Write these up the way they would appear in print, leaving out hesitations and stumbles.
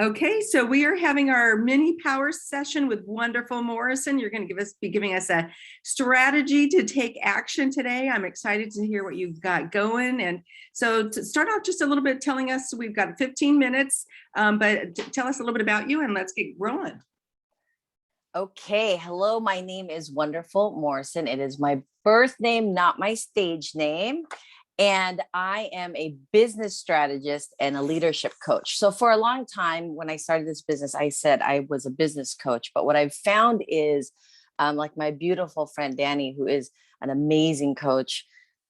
Okay, so we are having our mini power session with wonderful Morrison. You're going to be giving us a strategy to take action today. I'm excited to hear what you've got going. And so to start off just a little bit telling us, we've got 15 minutes, but tell us a little bit about you and let's get rolling. Okay, hello, my name is Wonderful Morrison. It is my birth name, not my stage name. And I am a business strategist and a leadership coach. So for a long time, when I started this business, I said I was a business coach. But what I've found is, like my beautiful friend Danny, who is an amazing coach,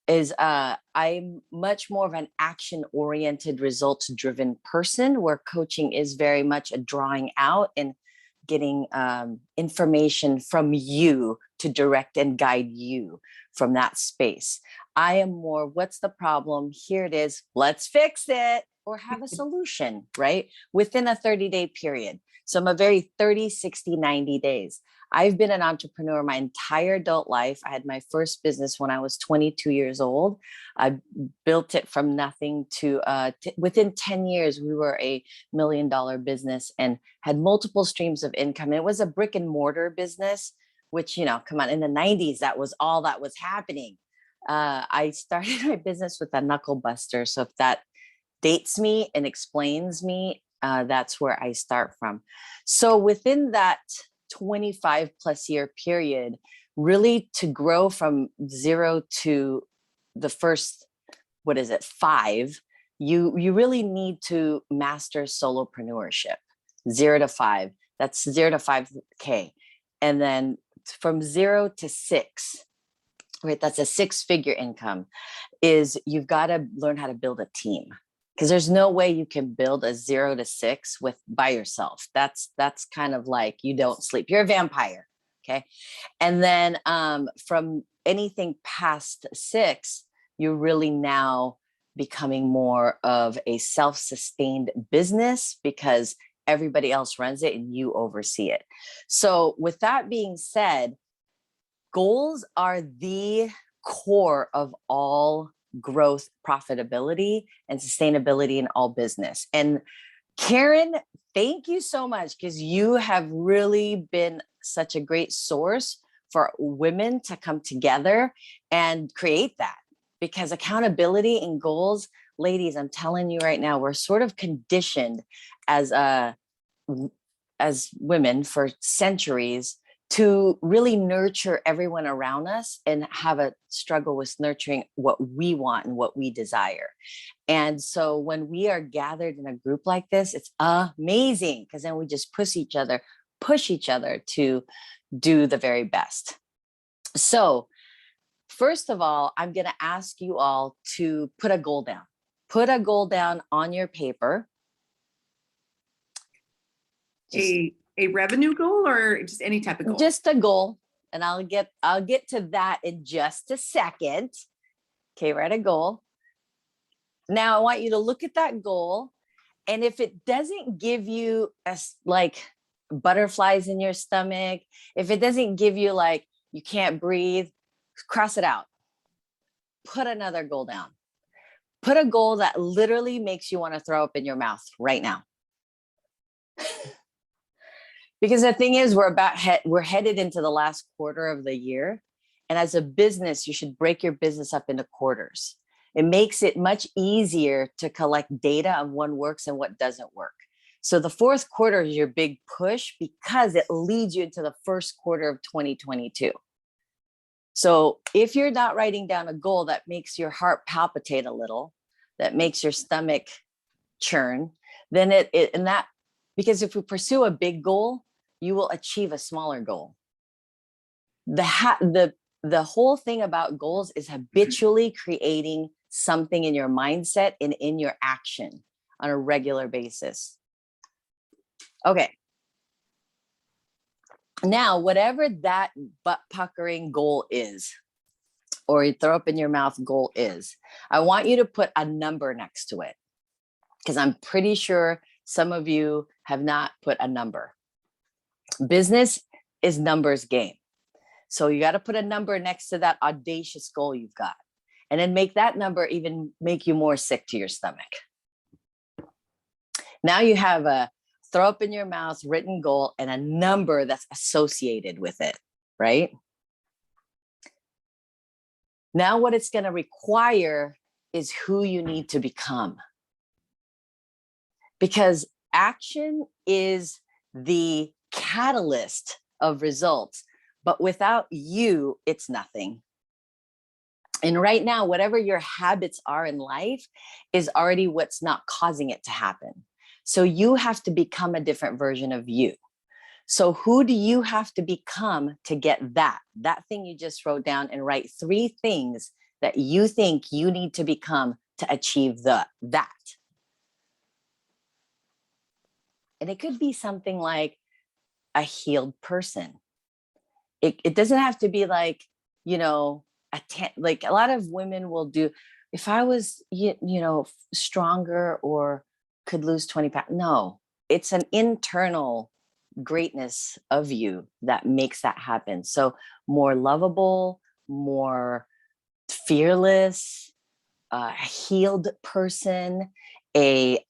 is I'm much more of an action-oriented, results-driven person, where coaching is very much a drawing out and getting information from you to direct and guide you from that space. I am more, what's the problem? Here it is. Let's fix it, or have a solution, right? Within a 30-day period. So I'm a very 30, 60, 90 days. I've been an entrepreneur my entire adult life. I had my first business when I was 22 years old. I built it from nothing to within 10 years, we were a $1 million business and had multiple streams of income. It was a brick and mortar business, which, you know, come on, in the 90s, that was all that was happening. I started my business with a knuckle buster. So if that dates me and explains me, that's where I start from. So within that 25 plus year period, really to grow from 0 to the first, 5, you really need to master solopreneurship. 0 to 5, that's 0 to 5K. And then from 0 to 6, right, that's a 6-figure income, is you've got to learn how to build a team. Because there's no way you can build a 0 to 6 by yourself. That's kind of like you don't sleep. You're a vampire. Okay. And then from anything past 6, you're really now becoming more of a self-sustained business because everybody else runs it and you oversee it. So with that being said, goals are the core of all growth, profitability, and sustainability in all business. And Karen, thank you so much, because you have really been such a great source for women to come together and create that. Because accountability and goals, ladies, I'm telling you right now, we're sort of conditioned as women for centuries to really nurture everyone around us and have a struggle with nurturing what we want and what we desire. And so when we are gathered in a group like this, it's amazing, because then we just push each other to do the very best. So first of all, I'm going to ask you all to put a goal down. Put a goal down on your paper. A revenue goal or just any type of goal? Just a goal. And I'll get to that in just a second. Okay, write a goal. Now I want you to look at that goal. And if it doesn't give you like butterflies in your stomach, if it doesn't give you like you can't breathe, cross it out. Put another goal down. Put a goal that literally makes you want to throw up in your mouth right now. Because the thing is, we're headed into the last quarter of the year. And as a business, you should break your business up into quarters. It makes it much easier to collect data on what works and what doesn't work. So the fourth quarter is your big push because it leads you into the first quarter of 2022. So if you're not writing down a goal that makes your heart palpitate a little, that makes your stomach churn, then because if we pursue a big goal, you will achieve a smaller goal. The whole thing about goals is habitually creating something in your mindset and in your action on a regular basis. Okay. Now, whatever that butt puckering goal is, or you throw up in your mouth goal is, I want you to put a number next to it, because I'm pretty sure some of you have not put a number. Business is numbers game. So you got to put a number next to that audacious goal you've got, and then make that number even make you more sick to your stomach. Now you have a throw up in your mouth, written goal, and a number that's associated with it, right? Now, what it's going to require is who you need to become. Because action is the catalyst of results, but without you, it's nothing. And right now, whatever your habits are in life is already what's not causing it to happen. So you have to become a different version of you. So who do you have to become to get that thing you just wrote down, and write 3 things that you think you need to become to achieve that. And it could be something like a healed person. It doesn't have to be like, like a lot of women will do, if I was, stronger or could lose 20 pounds. No, it's an internal greatness of you that makes that happen. So more lovable, more fearless, a healed person, a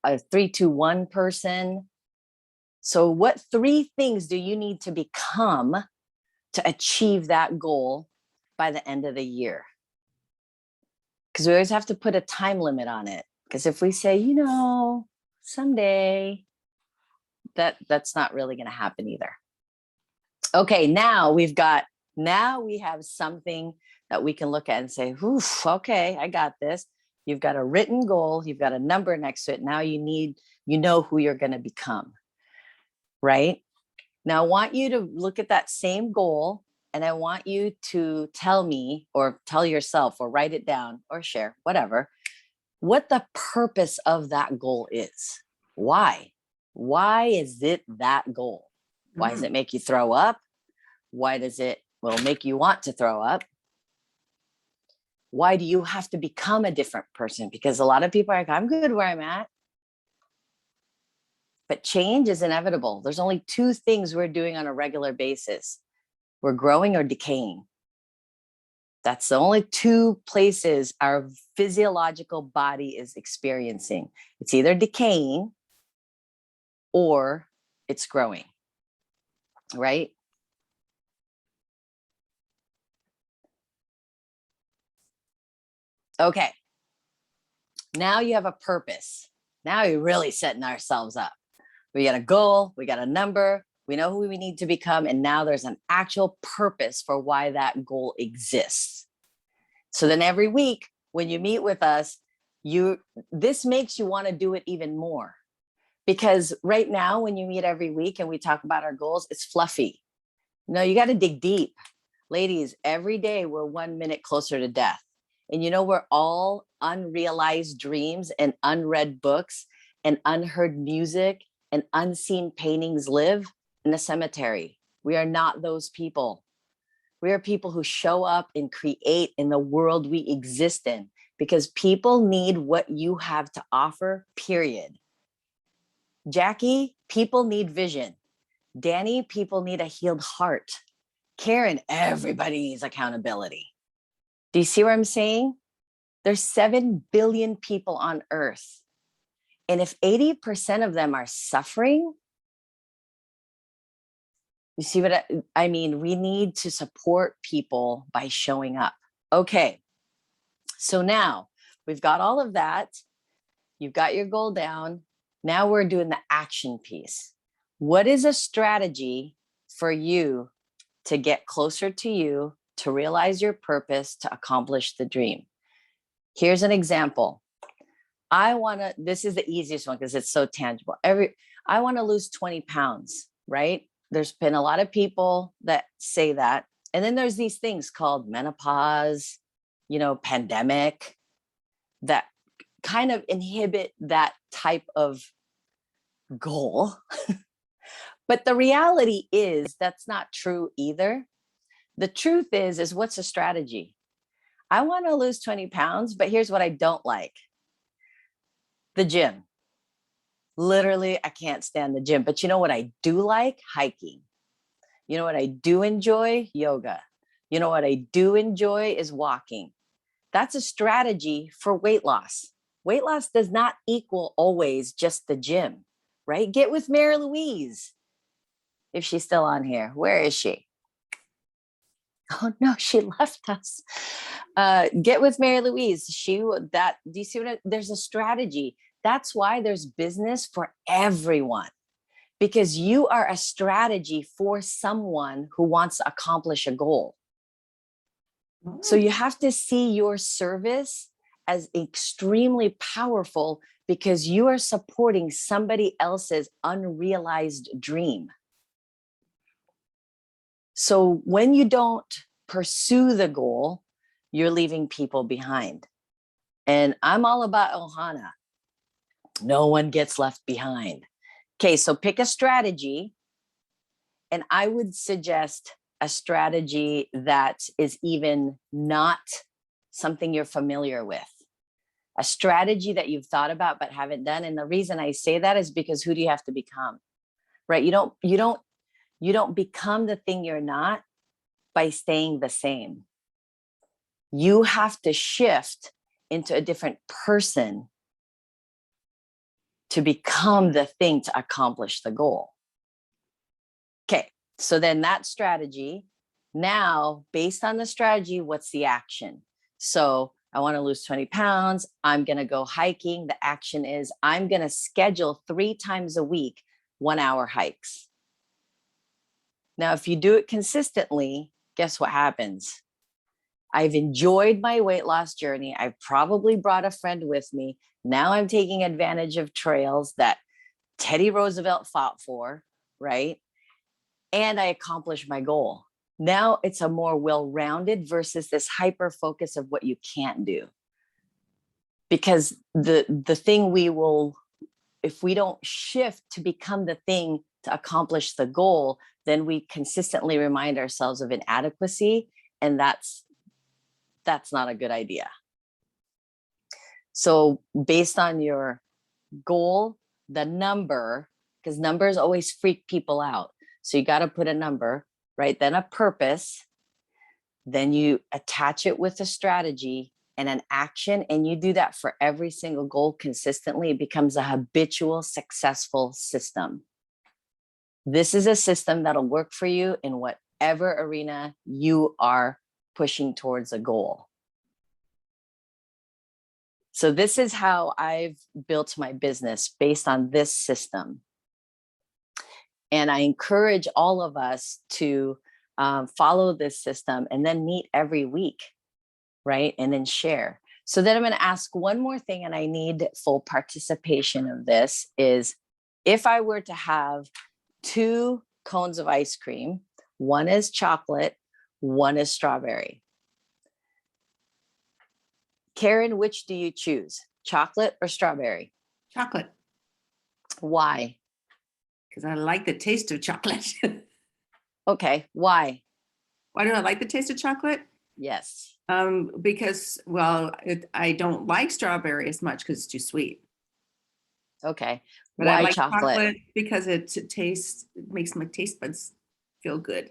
3-2-1 person. So what 3 things do you need to become to achieve that goal by the end of the year? Because we always have to put a time limit on it. Because if we say, someday, that's not really going to happen either. Okay, now we have something that we can look at and say, oof, okay, I got this. You've got a written goal, you've got a number next to it. Now you know who you're going to become, right? Now I want you to look at that same goal, and I want you to tell me, or tell yourself, or write it down, or share, whatever, what the purpose of that goal is. Why? Why is it that goal? Why does it make you throw up? Why does it make you want to throw up? Why do you have to become a different person? Because a lot of people are like, I'm good where I'm at. But change is inevitable. There's only 2 things we're doing on a regular basis. We're growing or decaying. That's the only 2 places our physiological body is experiencing. It's either decaying or it's growing, right? Okay. Now you have a purpose. Now you're really setting ourselves up. We got a goal, we got a number, we know who we need to become, and now there's an actual purpose for why that goal exists. So then every week when you meet with us, this makes you want to do it even more. Because right now, when you meet every week and we talk about our goals, it's fluffy. No, you got to dig deep. Ladies, every day we're 1 minute closer to death. And we're all unrealized dreams and unread books and unheard music and unseen paintings live in a cemetery. We are not those people. We are people who show up and create in the world we exist in, because people need what you have to offer, period. Jackie, people need vision. Danny, people need a healed heart. Karen, everybody needs accountability. Do you see what I'm saying? There's 7 billion people on Earth. And if 80% of them are suffering, you see what I mean? We need to support people by showing up. Okay. So now we've got all of that. You've got your goal down. Now we're doing the action piece. What is a strategy for you to get closer to you, to realize your purpose, to accomplish the dream? Here's an example. This is the easiest one because it's so tangible. I want to lose 20 pounds, right? There's been a lot of people that say that. And then there's these things called menopause, pandemic, that kind of inhibit that type of goal. But the reality is that's not true either. The truth is what's a strategy? I want to lose 20 pounds, but here's what I don't like. The gym. Literally, I can't stand the gym. But you know what I do like? Hiking. You know what I do enjoy? Yoga. You know what I do enjoy is walking. That's a strategy for weight loss. weight loss does not equal always just the gym, right? Get with Mary Louise. If she's still on here, where is she? Oh no, she left us. Get with Mary Louise. Do you see there's a strategy. That's why there's business for everyone, because you are a strategy for someone who wants to accomplish a goal. So you have to see your service as extremely powerful because you are supporting somebody else's unrealized dream. So when you don't pursue the goal, you're leaving people behind. And I'm all about Ohana. No one gets left behind. Okay, so pick a strategy. And I would suggest a strategy that is even not something you're familiar with. A strategy that you've thought about but haven't done. And the reason I say that is because who do you have to become? Right? You don't become the thing you're not by staying the same. You have to shift into a different person to become the thing to accomplish the goal. Okay, so then that strategy, now based on the strategy, what's the action? So I want to lose 20 pounds. I'm going to go hiking. The action is I'm going to schedule 3 times a week, 1-hour hikes. Now, if you do it consistently, guess what happens? I've enjoyed my weight loss journey. I've probably brought a friend with me. Now I'm taking advantage of trails that Teddy Roosevelt fought for, right? And I accomplished my goal. Now it's a more well-rounded versus this hyper focus of what you can't do. Because the thing we will, if we don't shift to become the thing to accomplish the goal, then we consistently remind ourselves of inadequacy. And that's not a good idea. So based on your goal, the number, because numbers always freak people out. So you got to put a number, right? Then a purpose. Then you attach it with a strategy and an action. And you do that for every single goal consistently. It becomes a habitual, successful system. This is a system that'll work for you in whatever arena you are pushing towards a goal. So this is how I've built my business based on this system. And I encourage all of us to follow this system and then meet every week, right? And then share. So then I'm going to ask one more thing, and I need full participation of this, is if I were to have 2 cones of ice cream, one is chocolate, one is strawberry. Karen, which do you choose? Chocolate or strawberry? Chocolate. Why? Because I like the taste of chocolate. Okay, why? Why do I like the taste of chocolate? Yes. Because, well, I don't like strawberry as much because it's too sweet. Okay. But Why I like chocolate? because it makes my taste buds feel good.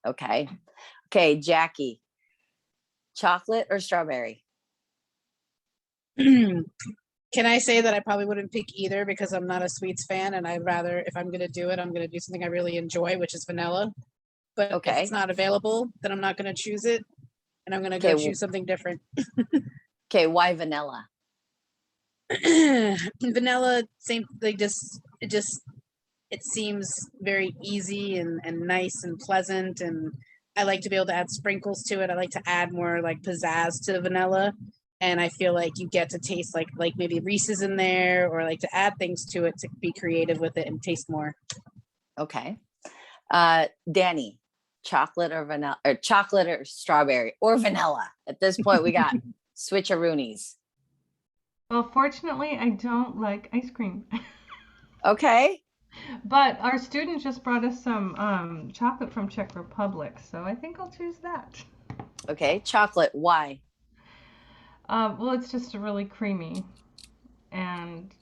Okay. Okay, Jackie. Chocolate or strawberry? Can I say that I probably wouldn't pick either because I'm not a sweets fan, and I'd rather, if I'm going to do it, I'm going to do something I really enjoy, which is vanilla. But if it's not available, then I'm not going to choose it, and I'm going to go choose something different. Okay, why vanilla? Vanilla, same, like it seems very easy and nice and pleasant, and I like to be able to add sprinkles to it. I like to add more like pizzazz to vanilla, and I feel like you get to taste like maybe Reese's in there, or like to add things to it to be creative with it and taste more. Okay. Danny, chocolate or vanilla, or chocolate or strawberry or vanilla? At this point, we got switcheroonies. Well, fortunately, I don't like ice cream. Okay. But our student just brought us some chocolate from Czech Republic, so I think I'll choose that. Okay, chocolate. Why? Well, it's just really creamy and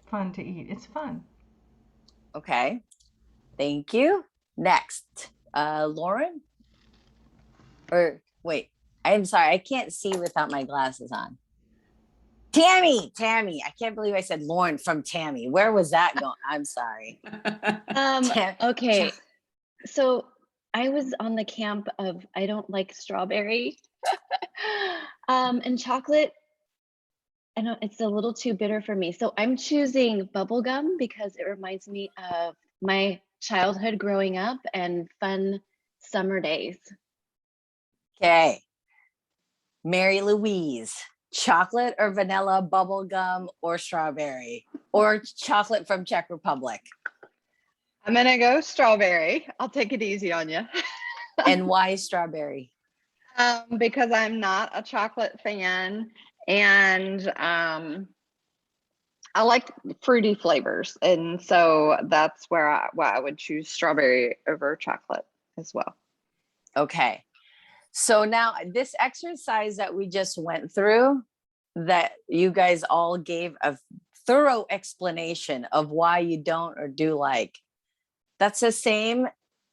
fun to eat. It's fun. Okay. Thank you. Next, Lauren? Or wait, I'm sorry, I can't see without my glasses on. Tammy. I can't believe I said Lauren from Tammy. Where was that going? I'm sorry. Okay. So I was on the camp of I don't like strawberry. And chocolate, I know it's a little too bitter for me. So I'm choosing bubblegum because it reminds me of my childhood growing up and fun summer days. Okay. Mary Louise, chocolate or vanilla, bubble gum or strawberry, or chocolate from Czech Republic? I'm gonna go strawberry. I'll take it easy on you. And why strawberry? Because I'm not a chocolate fan, and I like fruity flavors, and so that's why I would choose strawberry over chocolate as well. Okay. So now this exercise that we just went through, that you guys all gave a thorough explanation of why you don't or do like, that's the same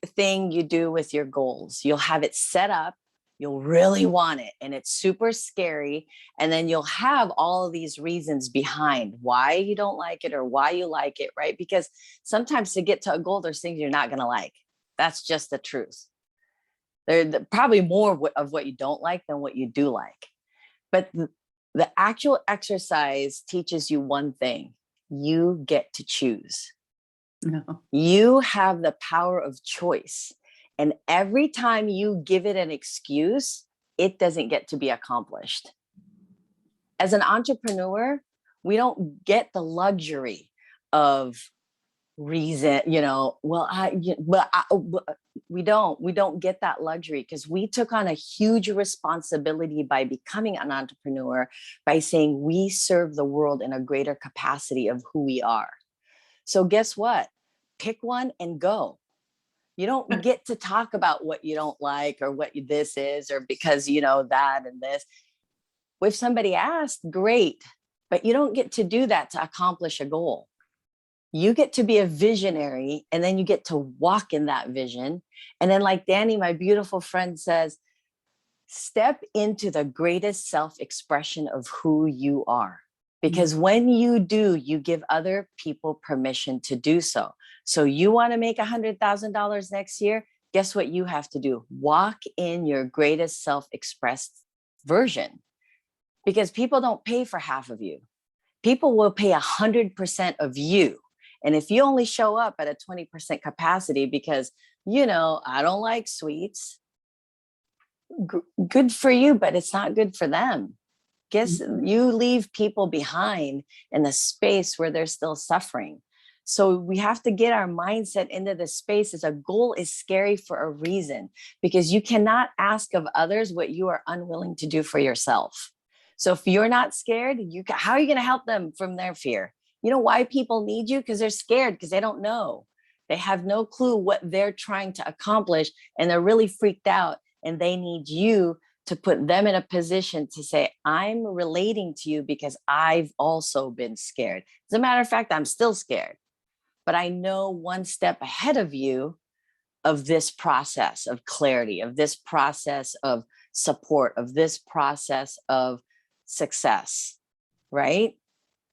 thing you do with your goals. You'll have it set up, you'll really want it, and it's super scary. And then you'll have all of these reasons behind why you don't like it or why you like it, right? Because sometimes to get to a goal, there's things you're not going to like. That's just the truth. There's probably more of what you don't like than what you do like. But the actual exercise teaches you one thing: you get to choose. No. You have the power of choice. And every time you give it an excuse, it doesn't get to be accomplished. As an entrepreneur, we don't get the luxury of reason, we don't get that luxury, because we took on a huge responsibility by becoming an entrepreneur, by saying we serve the world in a greater capacity of who we are. So guess what? Pick one and go. You don't get to talk about what you don't like or what this is, or because that and this. If somebody asked, great, but you don't get to do that to accomplish a goal. You get to be a visionary, and then you get to walk in that vision. And then, like Danny, my beautiful friend, says, step into the greatest self-expression of who you are. Because when you do, you give other people permission to do so. So you want to make $100,000 next year? Guess what you have to do? Walk in your greatest self-expressed version. Because people don't pay for half of you. People will pay 100% of you. And if you only show up at a 20% capacity because, I don't like sweets, good for you, but it's not good for them. Guess you leave people behind in the space where they're still suffering. So we have to get our mindset into the space as a goal is scary for a reason, because you cannot ask of others what you are unwilling to do for yourself. So if you're not scared, how are you going to help them from their fear? You know why people need you? Because they're scared, because they don't know. They have no clue what they're trying to accomplish, and they're really freaked out, and they need you to put them in a position to say, I'm relating to you because I've also been scared. As a matter of fact, I'm still scared, but I know one step ahead of you of this process of clarity, of this process of support, of this process of success, right?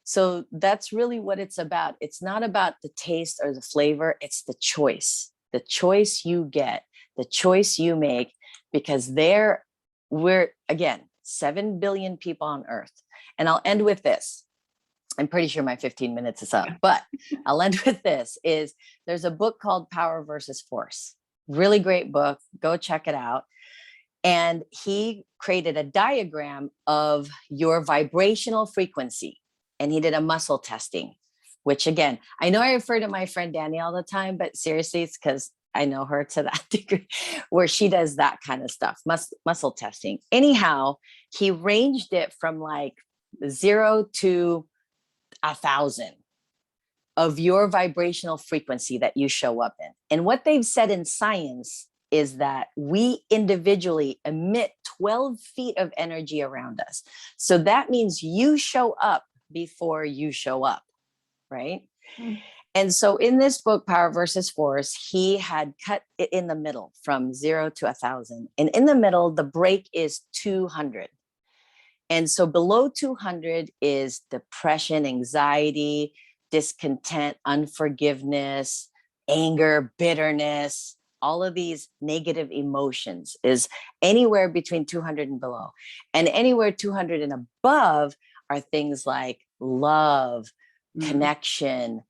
So that's really what it's about. It's not about the taste or the flavor. It's the choice you get, the choice you make, because we're, again, 7 billion people on Earth. And I'll end with this. I'm pretty sure my 15 minutes is up, but I'll end with this. There's a book called Power versus Force. Really great book. Go check it out. And he created a diagram of your vibrational frequency. And he did a muscle testing, which, again, I know I refer to my friend Danny all the time, but seriously, it's because I know her to that degree, where she does that kind of stuff, muscle testing. Anyhow, he ranged it from like 0 to 1,000 of your vibrational frequency that you show up in. And what they've said in science is that we individually emit 12 feet of energy around us. So that means you show up before you show up, right? And so in this book, Power versus Force, he had cut it in the middle from 0 to 1,000. And in the middle, the break is 200. And so below 200 is depression, anxiety, discontent, unforgiveness, anger, bitterness, all of these negative emotions is anywhere between 200 and below. And anywhere 200 and above are things like love, connection,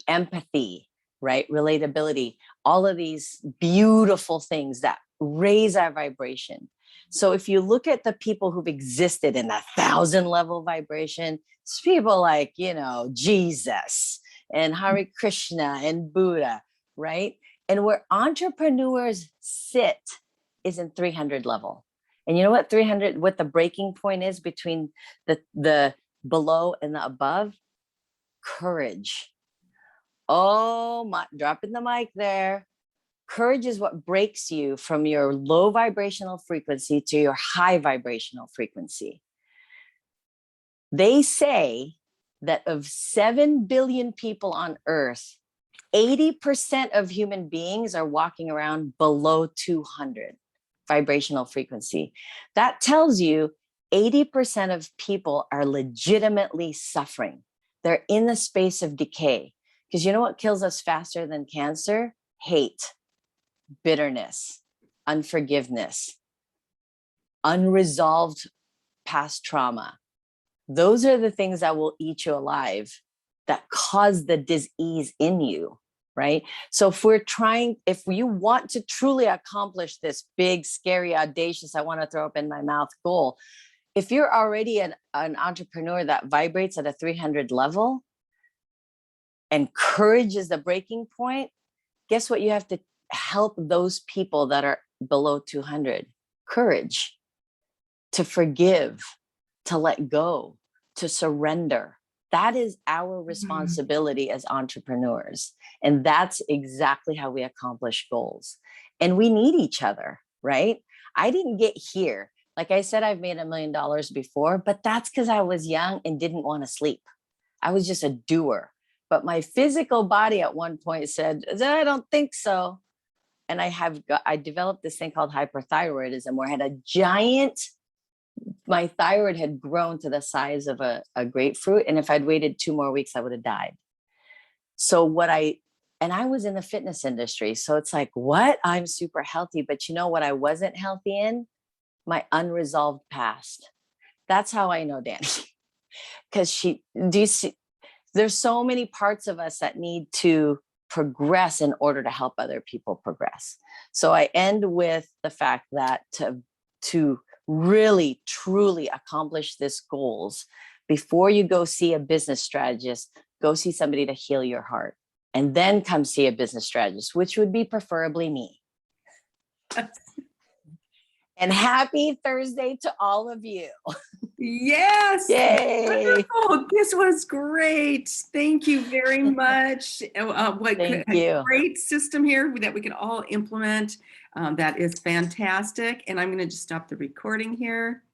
empathy, right? Relatability, all of these beautiful things that raise our vibration. So if you look at the people who've existed in 1,000 level vibration, it's people like, Jesus and Hare Krishna and Buddha, right? And where entrepreneurs sit is in 300 level. And you know what 300, what the breaking point is between the below and the above? Courage. Oh my, dropping the mic there. Courage is what breaks you from your low vibrational frequency to your high vibrational frequency. They say that of 7 billion people on Earth, 80% of human beings are walking around below 200 vibrational frequency. That tells you 80% of people are legitimately suffering. They're in the space of decay. Because you know what kills us faster than cancer? Hate, bitterness, unforgiveness, unresolved past trauma. Those are the things that will eat you alive, that cause the disease in you, right? So if you want to truly accomplish this big, scary, audacious, I want to throw up in my mouth goal, if you're already an entrepreneur that vibrates at a 300 level and courage is the breaking point, guess what? You have to help those people that are below 200. Courage to forgive, to let go, to surrender. That is our responsibility as entrepreneurs. And that's exactly how we accomplish goals. And we need each other, right? I didn't get here. Like I said, I've made $1 million before, but that's because I was young and didn't want to sleep. I was just a doer. But my physical body at one point said, I don't think so. And I developed this thing called hyperthyroidism, where I had my thyroid had grown to the size of a grapefruit. And if I'd waited 2 more weeks, I would have died. So I was in the fitness industry. So it's like, what? I'm super healthy. But you know what I wasn't healthy in? My unresolved past. That's how I know Danny. Because there's so many parts of us that need to progress in order to help other people progress. So I end with the fact that to really, truly accomplish this goals, before you go see a business strategist, go see somebody to heal your heart, and then come see a business strategist, which would be preferably me. And happy Thursday to all of you. Yes. Yay. Wonderful. This was great. Thank you very much. Thank you. Great system here that we can all implement. That is fantastic. And I'm going to just stop the recording here.